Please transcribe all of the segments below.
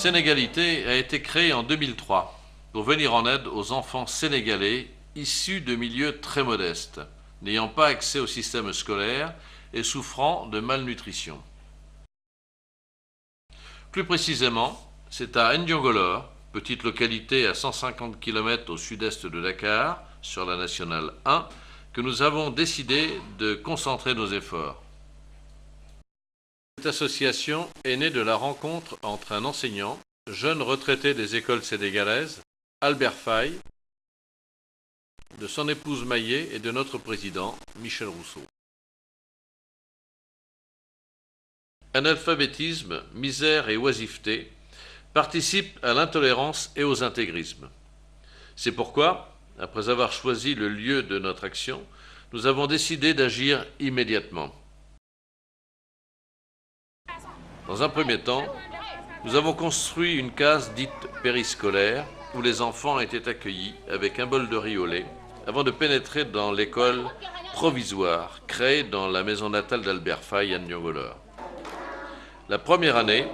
Sénégalité a été créée en 2003 pour venir en aide aux enfants sénégalais issus de milieux très modestes, n'ayant pas accès au système scolaire et souffrant de malnutrition. Plus précisément, c'est à Ndiongolor, petite localité à 150 km au sud-est de Dakar, sur la nationale 1, que nous avons décidé de concentrer nos efforts. Cette association est née de la rencontre entre un enseignant, jeune retraité des écoles sénégalaises, Albert Faye, de son épouse Maillé et de notre président, Michel Rousseau. Analphabétisme, misère et oisiveté participent à l'intolérance et aux intégrismes. C'est pourquoi, après avoir choisi le lieu de notre action, nous avons décidé d'agir immédiatement. Dans un premier temps, nous avons construit une case dite périscolaire où les enfants étaient accueillis avec un bol de riz au lait avant de pénétrer dans l'école provisoire créée dans la maison natale d'Albert Faye à Ndiongolor. La première année,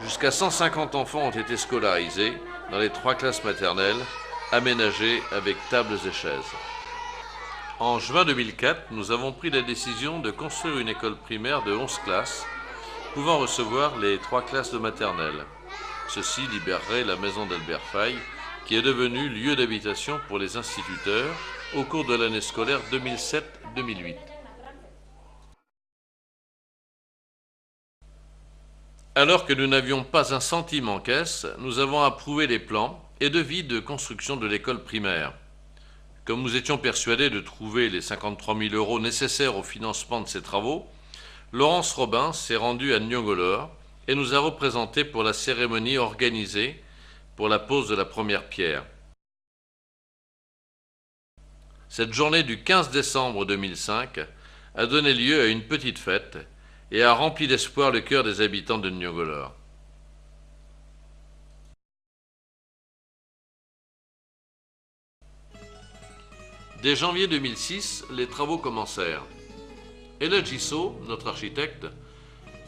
jusqu'à 150 enfants ont été scolarisés dans les 3 classes maternelles aménagées avec tables et chaises. En juin 2004, nous avons pris la décision de construire une école primaire de 11 classes pouvant recevoir les 3 classes de maternelle. Ceci libérerait la maison d'Albert Faye, qui est devenue lieu d'habitation pour les instituteurs au cours de l'année scolaire 2007-2008. Alors que nous n'avions pas un centime en caisse, nous avons approuvé les plans et devis de construction de l'école primaire. Comme nous étions persuadés de trouver les 53 000 € nécessaires au financement de ces travaux, Laurence Robin s'est rendue à Ndiongolor et nous a représentés pour la cérémonie organisée pour la pose de la première pierre. Cette journée du 15 décembre 2005 a donné lieu à une petite fête et a rempli d'espoir le cœur des habitants de Ndiongolor. Dès janvier 2006, les travaux commencèrent. Ella Gisso, notre architecte,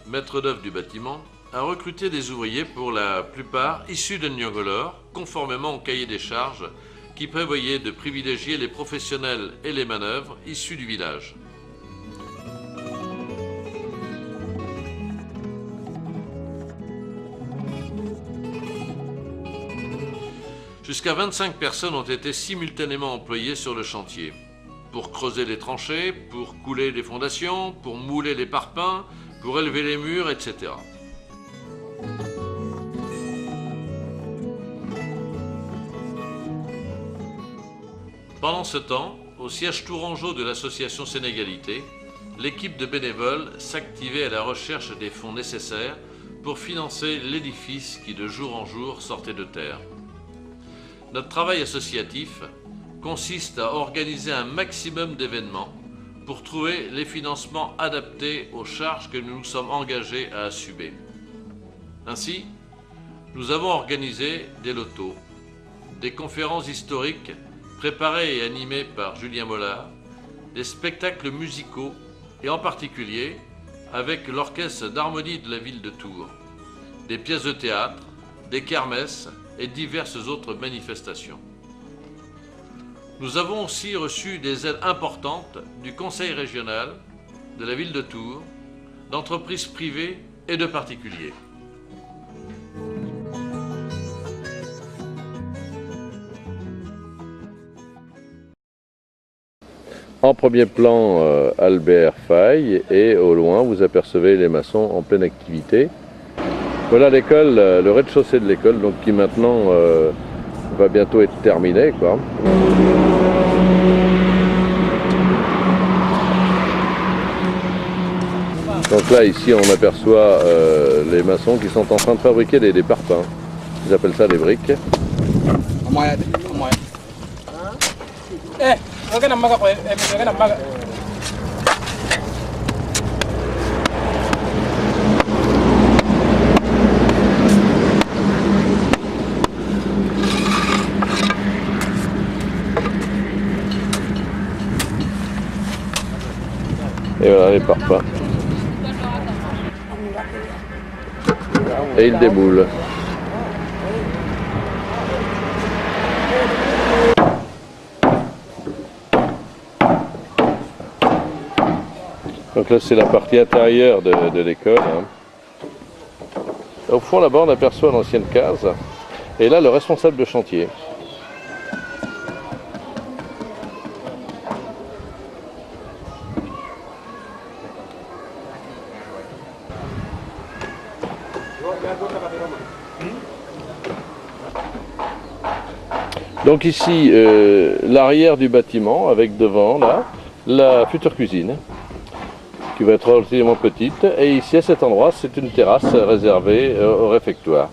maître d'œuvre du bâtiment, a recruté des ouvriers pour la plupart issus de Ndiongolor, conformément au cahier des charges qui prévoyait de privilégier les professionnels et les manœuvres issus du village. Jusqu'à 25 personnes ont été simultanément employées sur le chantier, pour creuser les tranchées, pour couler les fondations, pour mouler les parpaings, pour élever les murs, etc. Pendant ce temps, au siège tourangeau de l'association Sénégalité, l'équipe de bénévoles s'activait à la recherche des fonds nécessaires pour financer l'édifice qui de jour en jour sortait de terre. Notre travail associatif consiste à organiser un maximum d'événements pour trouver les financements adaptés aux charges que nous nous sommes engagés à assumer. Ainsi, nous avons organisé des lotos, des conférences historiques préparées et animées par Julien Mollard, des spectacles musicaux et en particulier avec l'orchestre d'harmonie de la ville de Tours, des pièces de théâtre, des kermesses et diverses autres manifestations. Nous avons aussi reçu des aides importantes du Conseil régional, de la ville de Tours, d'entreprises privées et de particuliers. En premier plan, Albert Faye, et au loin, vous apercevez les maçons en pleine activité. Voilà l'école, le rez-de-chaussée de l'école, donc qui maintenant va bientôt être terminé, quoi. Donc là, ici, on aperçoit les maçons qui sont en train de fabriquer des parpaings. Ils appellent ça des briques. Et voilà les parpaings. Et il démoule. Donc là c'est la partie intérieure de l'école. Au fond là-bas on aperçoit l'ancienne case. Et là le responsable de chantier. Donc ici, l'arrière du bâtiment, avec devant, là, la future cuisine, qui va être relativement petite. Et ici, à cet endroit, c'est une terrasse réservée au réfectoire.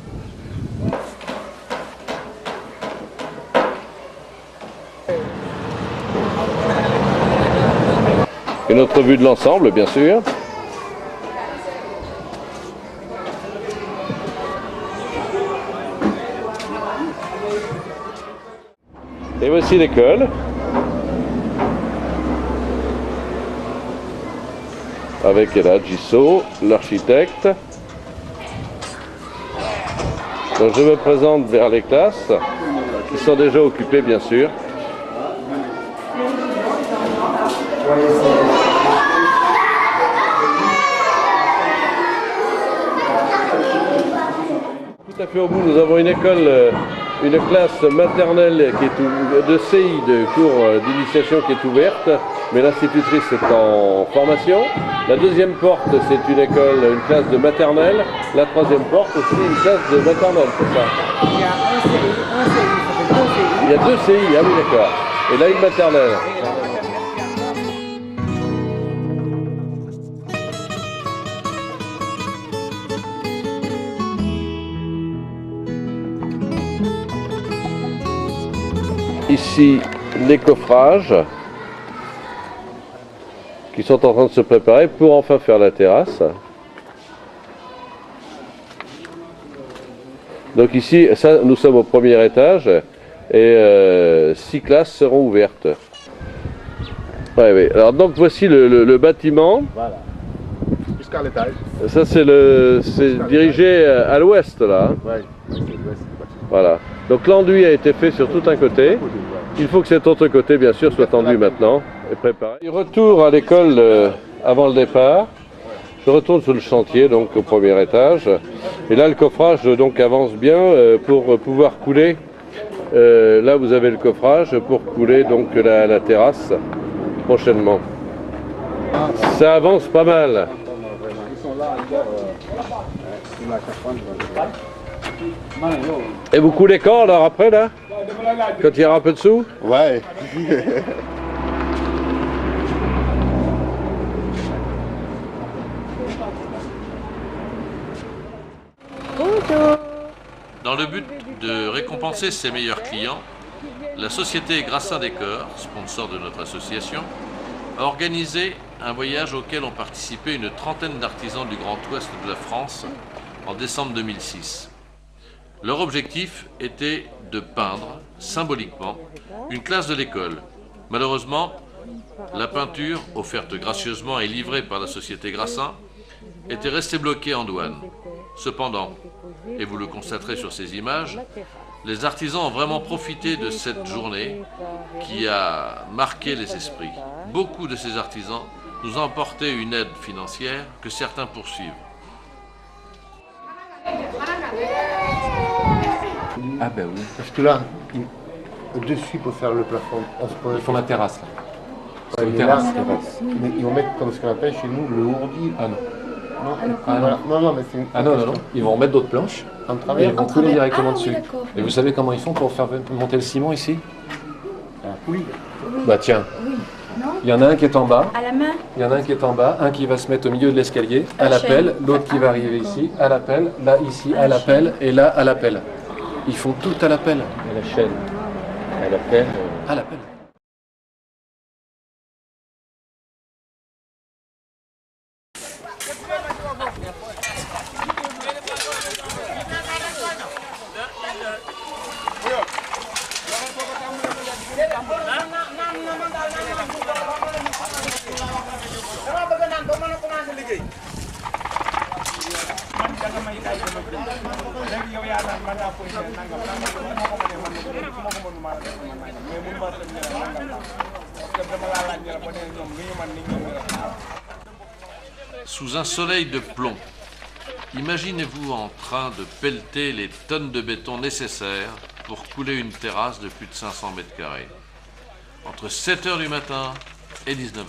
Une autre vue de l'ensemble, bien sûr. Et voici l'école. Avec là Gisso, l'architecte. Donc je me présente vers les classes, qui sont déjà occupées bien sûr. Tout à fait au bout, nous avons une école, une classe maternelle qui est de CI, de cours d'initiation qui est ouverte, mais l'institutrice est en formation. La deuxième porte, c'est une école, une classe de maternelle. La troisième porte, aussi une classe de maternelle, c'est ça? Il y a un CI, ça fait deux CI. Il y a deux CI, ah oui d'accord. Et là une maternelle. Ici, les coffrages qui sont en train de se préparer pour enfin faire la terrasse. Donc ici, ça, nous sommes au premier étage et 6 classes seront ouvertes. Ouais, oui. Alors donc voici le bâtiment. Voilà. Jusqu'à l'étage. Ça c'est dirigé à l'ouest là. Ouais. Voilà. Donc l'enduit a été fait sur tout un côté. Il faut que cet autre côté, bien sûr, soit tendu maintenant et préparé. Retour à l'école avant le départ. Je retourne sur le chantier, donc au premier étage. Et là, le coffrage donc avance bien pour pouvoir couler. Là, vous avez le coffrage pour couler donc la terrasse prochainement. Ça avance pas mal. Ils sont là encore. Et vous coulez quand alors après là? Quand il y aura un peu de sous? Ouais. Dans le but de récompenser ses meilleurs clients, la société Grassin Décor, sponsor de notre association, a organisé un voyage auquel ont participé une trentaine d'artisans du Grand Ouest de la France en décembre 2006. Leur objectif était de peindre, symboliquement, une classe de l'école. Malheureusement, la peinture, offerte gracieusement et livrée par la société Grassin, était restée bloquée en douane. Cependant, et vous le constaterez sur ces images, les artisans ont vraiment profité de cette journée qui a marqué les esprits. Beaucoup de ces artisans nous ont apporté une aide financière que certains poursuivent. Ah ben oui. Parce que là, dessus pour faire le plafond, on se pose. Ils font la terrasse là. C'est Ouais, une mais là, terrasse. mais ils vont mettre comme ce qu'on appelle chez nous le ourdi. Ah non. Non, Ah voilà. Non, mais c'est une. Ah non, non, non. Ils vont mettre d'autres planches En et travers. ils vont couler directement Ah oui, dessus. d'accord. Et vous savez comment ils font pour faire monter le ciment ici? Oui. Bah tiens, Oui. Non? il y en a un qui est en bas, À la main? il y en a un qui est en bas, un qui va se mettre au milieu de l'escalier, à À la l'appel, chaîne. l'autre qui va Ah, arriver d'accord. ici, à l'appel, là ici, À à la l'appel, et là à l'appel. Ils font tout à l'appel. À la chaîne. À l'appel. À l'appel. Sous un soleil de plomb, imaginez-vous en train de pelleter les tonnes de béton nécessaires pour couler une terrasse de plus de 500 mètres carrés. Entre 7 h du matin et 19 h.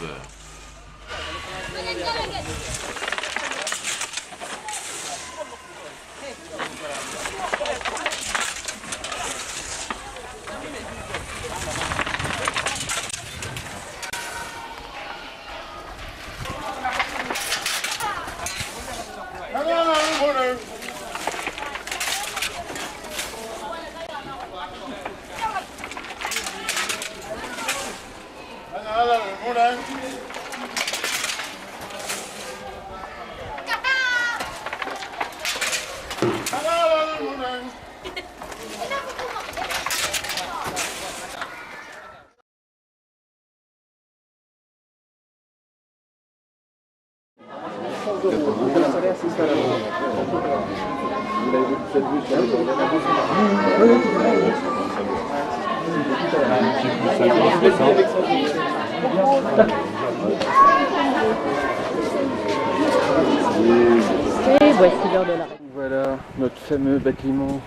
Et voici l'heure de la réunion. Voilà notre fameux bâtiment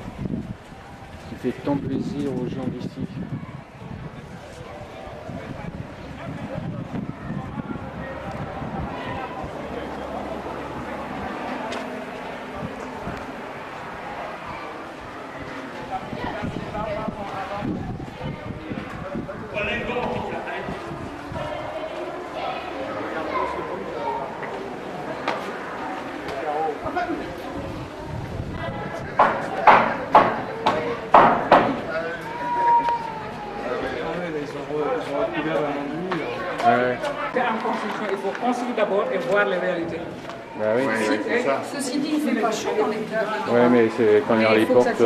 qui fait tant plaisir aux gens d'ici. Il faut construire d'abord et voir les réalités. Bah oui. Ceci dit, il ne fait pas chaud dans les clubs. Ouais, mais c'est quand il y a les portes.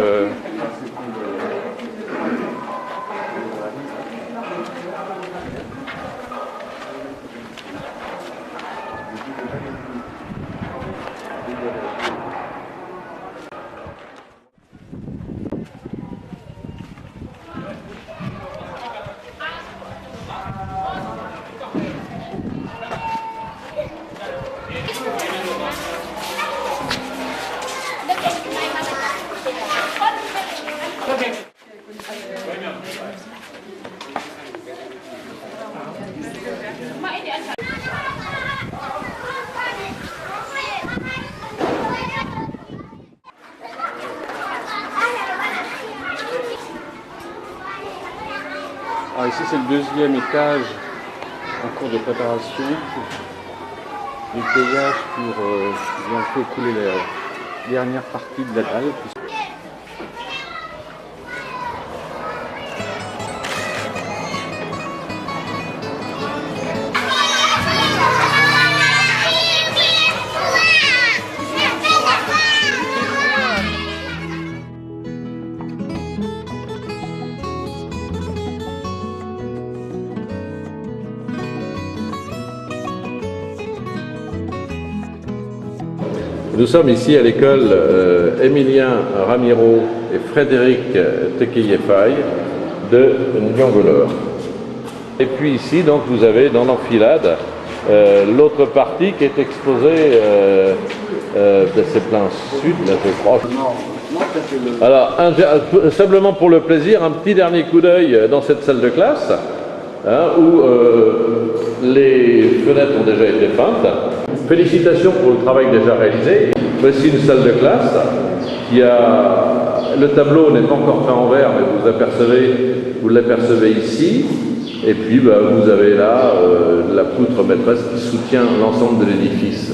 Alors ici c'est le deuxième étage en cours de préparation du payage pour bientôt couler la dernière partie de la dalle. Nous sommes ici à l'école Emilien Ramiro et Frédéric Tekeyefay de Nyongolor. Et puis ici, donc, vous avez dans l'enfilade l'autre partie qui est exposée, c'est plein sud, là je crois. Alors, simplement pour le plaisir, un petit dernier coup d'œil dans cette salle de classe, hein, où les fenêtres ont déjà été peintes. Félicitations pour le travail déjà réalisé. Voici une salle de classe qui a... Le tableau n'est pas encore peint en vert, mais vous l'apercevez ici. Et puis vous avez là la poutre maîtresse qui soutient l'ensemble de l'édifice.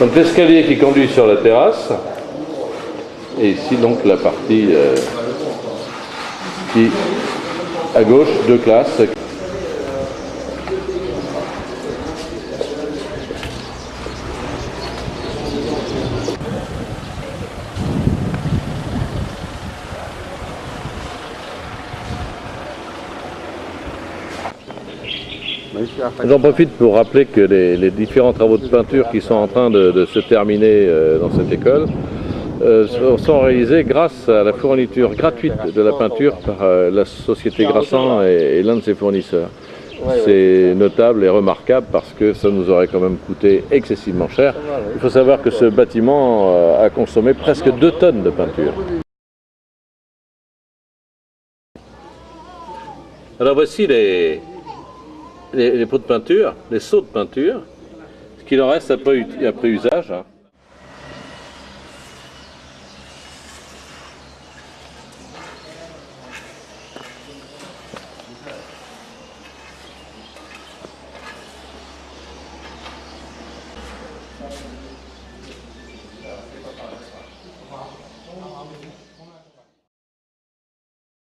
Donc l'escalier qui conduit sur la terrasse. Et ici donc la partie qui, à gauche, deux classes. J'en profite pour rappeler que les différents travaux de peinture qui sont en train de se terminer dans cette école sont réalisés grâce à la fourniture gratuite de la peinture par la société Grassan et l'un de ses fournisseurs. c'est notable et remarquable parce que ça nous aurait quand même coûté excessivement cher. Il faut savoir que ce bâtiment a consommé presque 2 tonnes de peinture. Alors voici les pots de peinture, les seaux de peinture, ce qu'il en reste après usage.